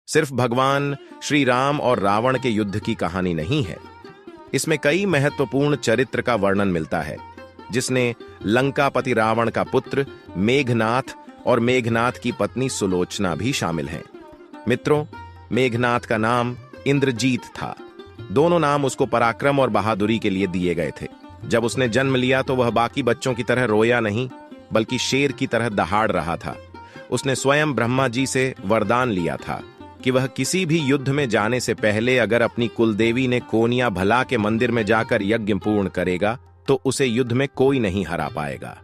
सिर्फ भगवान श्री राम और रावण के युद्ध की कहानी नहीं है। इसमें कई महत्वपूर्ण चरित्र का वर्णन मिलता है, जिसने लंकापति रावण का पुत्र मेघनाथ और मेघनाथ की पत्नी सुलोचना भी शामिल हैं। मित्रों, मेघनाथ का नाम इंद्रजीत था। दोनों नाम उसको पराक्रम और बहादुरी के लिए दिए गए थे। जब उसने जन्म लिया तो वह बाकी बच्चों की तरह रोया नहीं, बल्कि शेर की तरह दहाड़ रहा था। उसने स्वयं ब्रह्मा जी से वरदान लिया था कि वह किसी भी युद्ध में जाने से पहले अगर अपनी कुलदेवी ने कोनिया भला के मंदिर में जाकर यज्ञ पूर्ण करेगा तो उसे युद्ध में कोई नहीं हरा पाएगा।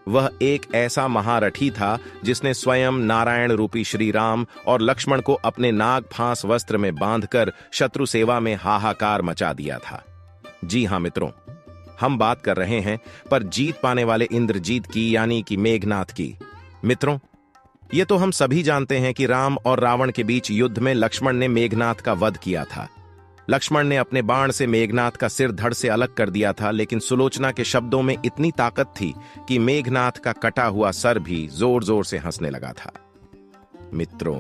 वह एक ऐसा महारथी था जिसने स्वयं नारायण रूपी श्री राम और लक्ष्मण को अपने नाग फांस वस्त्र में बांधकर शत्रु सेवा में हाहाकार मचा दिया था। जी हां मित्रों, हम बात कर रहे हैं पर जीत पाने वाले इंद्रजीत की, यानी कि मेघनाथ की। मित्रों, ये तो हम सभी जानते हैं कि राम और रावण के बीच युद्ध में लक्ष्मण ने मेघनाथ का वध किया था। लक्ष्मण ने अपने बाण से मेघनाथ का सिर धड़ से अलग कर दिया था, लेकिन सुलोचना के शब्दों में इतनी ताकत थी कि मेघनाथ का कटा हुआ सर भी जोर जोर से हंसने लगा था। मित्रों,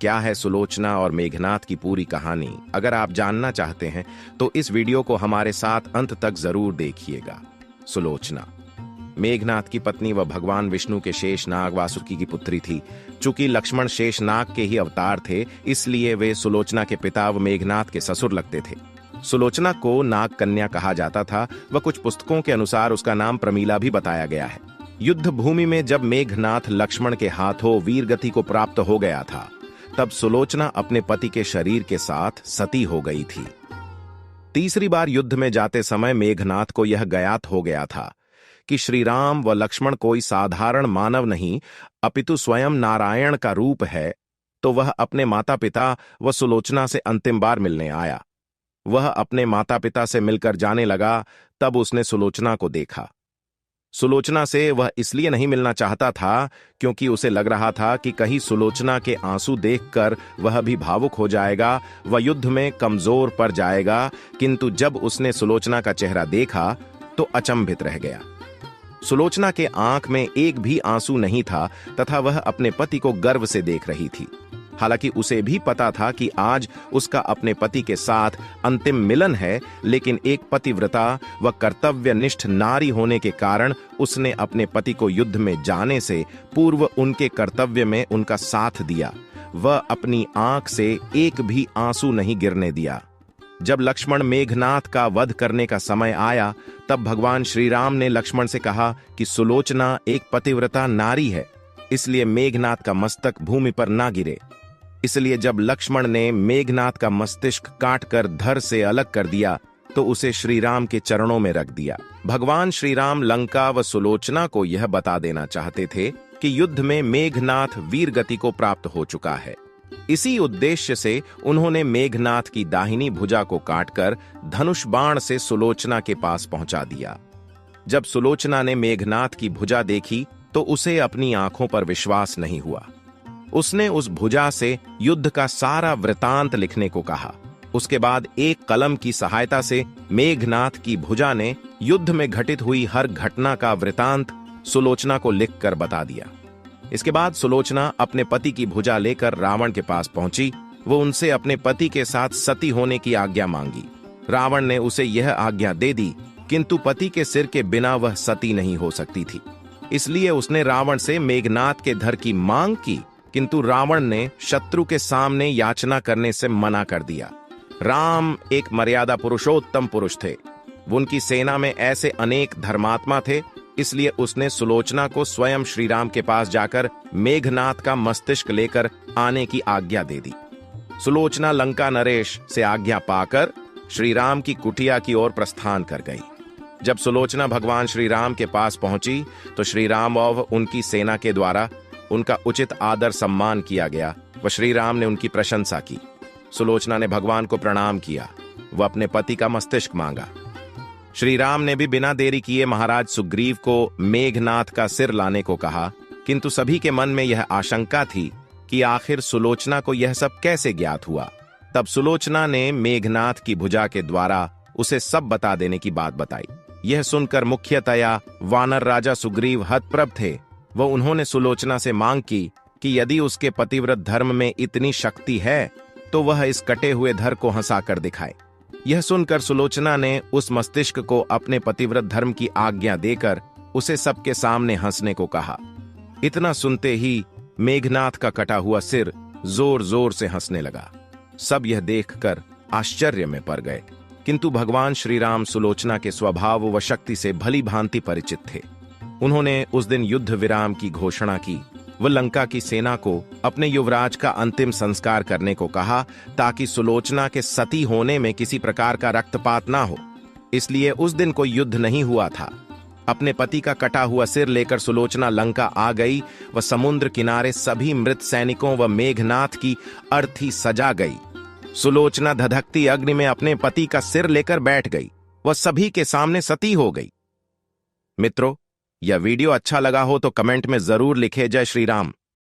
क्या है सुलोचना और मेघनाथ की पूरी कहानी? अगर आप जानना चाहते हैं तो इस वीडियो को हमारे साथ अंत तक जरूर देखिएगा। सुलोचना मेघनाथ की पत्नी व भगवान विष्णु के शेषनाग वासुकी की पुत्री थी। चूंकि लक्ष्मण शेषनाग के ही अवतार थे, इसलिए वे सुलोचना के पिता व मेघनाथ के ससुर लगते थे। सुलोचना को नाग कन्या कहा जाता था व कुछ पुस्तकों के अनुसार उसका नाम प्रमीला भी बताया गया है। युद्ध भूमि में जब मेघनाथ लक्ष्मण के हाथों वीरगति को प्राप्त हो गया था, तब सुलोचना अपने पति के शरीर के साथ सती हो गई थी। तीसरी बार युद्ध में जाते समय मेघनाथ को यह ज्ञात हो गया था कि श्री राम व लक्ष्मण कोई साधारण मानव नहीं अपितु स्वयं नारायण का रूप है, तो वह अपने माता पिता व सुलोचना से अंतिम बार मिलने आया। वह अपने माता पिता से मिलकर जाने लगा, तब उसने सुलोचना को देखा। सुलोचना से वह इसलिए नहीं मिलना चाहता था क्योंकि उसे लग रहा था कि कहीं सुलोचना के आंसू देखकर वह भी भावुक हो जाएगा व युद्ध में कमजोर पड़ जाएगा, किंतु जब उसने सुलोचना का चेहरा देखा तो अचंभित रह गया। सुलोचना के आंख में एक भी आंसू नहीं था तथा वह अपने पति को गर्व से देख रही थी। हालांकि उसे भी पता था कि आज उसका अपने पति के साथ अंतिम मिलन है, लेकिन एक पतिव्रता व कर्तव्यनिष्ठ नारी होने के कारण उसने अपने पति को युद्ध में जाने से पूर्व उनके कर्तव्य में उनका साथ दिया। वह अपनी आंख से एक भी आंसू नहीं गिरने दिया। जब लक्ष्मण मेघनाथ का वध करने का समय आया, तब भगवान श्री राम ने लक्ष्मण से कहा कि सुलोचना एक पतिव्रता नारी है, इसलिए मेघनाथ का मस्तक भूमि पर ना गिरे। इसलिए जब लक्ष्मण ने मेघनाथ का मस्तिष्क काटकर धड़ से अलग कर दिया तो उसे श्री राम के चरणों में रख दिया। भगवान श्री राम लंका व सुलोचना को यह बता देना चाहते थे कि युद्ध में मेघनाथ वीर गति को प्राप्त हो चुका है। इसी उद्देश्य से उन्होंने मेघनाथ की दाहिनी भुजा को काटकर धनुष बाण से सुलोचना के पास पहुंचा दिया। जब सुलोचना ने मेघनाथ की भुजा देखी तो उसे अपनी आंखों पर विश्वास नहीं हुआ। उसने उस भुजा से युद्ध का सारा वृतांत लिखने को कहा। उसके बाद एक कलम की सहायता से मेघनाथ की भुजा ने युद्ध में घटित हुई हर घटना का वृतांत सुलोचना को लिखकर बता दिया। इसके बाद सुलोचना अपने पति की भुजा लेकर रावण के पास पहुंची। वो उनसे अपने पति के साथ सती होने की आज्ञा मांगी। रावण ने उसे यह आज्ञा दे दी, किंतु पति के सिर के बिना वह सती नहीं हो सकती थी। इसलिए उसने रावण से मेघनाथ के धड़ की मांग की, किंतु रावण ने शत्रु के सामने याचना करने से मना कर दिया। राम एक मर्यादा पुरुषोत्तम पुरुष थे। उनकी सेना में ऐसे अनेक धर्मात्मा थे, इसलिए उसने सुलोचना को स्वयं श्री राम के पास जाकर मेघनाथ का मस्तिष्क लेकर आने की आज्ञा दे दी। सुलोचना लंका नरेश से आज्ञा पाकर श्री राम की कुटिया की ओर प्रस्थान कर गई। जब सुलोचना भगवान श्री राम के पास पहुंची तो श्री राम और उनकी सेना के द्वारा उनका उचित आदर सम्मान किया गया व श्री राम ने उनकी प्रशंसा की। सुलोचना ने भगवान को प्रणाम किया। वह अपने पति का मस्तिष्क मांगा। श्री राम ने भी बिना देरी किए महाराज सुग्रीव को मेघनाथ का सिर लाने को कहा, किंतु सभी के मन में यह आशंका थी कि आखिर सुलोचना को यह सब कैसे ज्ञात हुआ। तब सुलोचना ने मेघनाथ की भुजा के द्वारा उसे सब बता देने की बात बताई। यह सुनकर मुख्यतया वानर राजा सुग्रीव हतप्रभ थे। वह उन्होंने सुलोचना से मांग की कि यदि उसके पतिव्रत धर्म में इतनी शक्ति है तो वह इस कटे हुए धर को हंसाकर दिखाए। यह सुनकर सुलोचना ने उस मस्तिष्क को अपने पतिव्रत धर्म की आज्ञा देकर उसे सबके सामने हंसने को कहा। इतना सुनते ही मेघनाथ का कटा हुआ सिर जोर जोर से हंसने लगा। सब यह देखकर आश्चर्य में पड़ गए, किंतु भगवान श्री राम सुलोचना के स्वभाव व शक्ति से भली भांति परिचित थे। उन्होंने उस दिन युद्ध विराम की घोषणा की व लंका की सेना को अपने युवराज का अंतिम संस्कार करने को कहा, ताकि सुलोचना के सती होने में किसी प्रकार का रक्तपात ना हो। इसलिए उस दिन कोई युद्ध नहीं हुआ था। अपने पति का कटा हुआ सिर लेकर सुलोचना लंका आ गई व समुद्र किनारे सभी मृत सैनिकों व मेघनाथ की अर्थी सजा गई। सुलोचना धधकती अग्नि में अपने पति का सिर लेकर बैठ गई वह सभी के सामने सती हो गई। मित्रों, यह वीडियो अच्छा लगा हो तो कमेंट में जरूर लिखे जय श्री राम।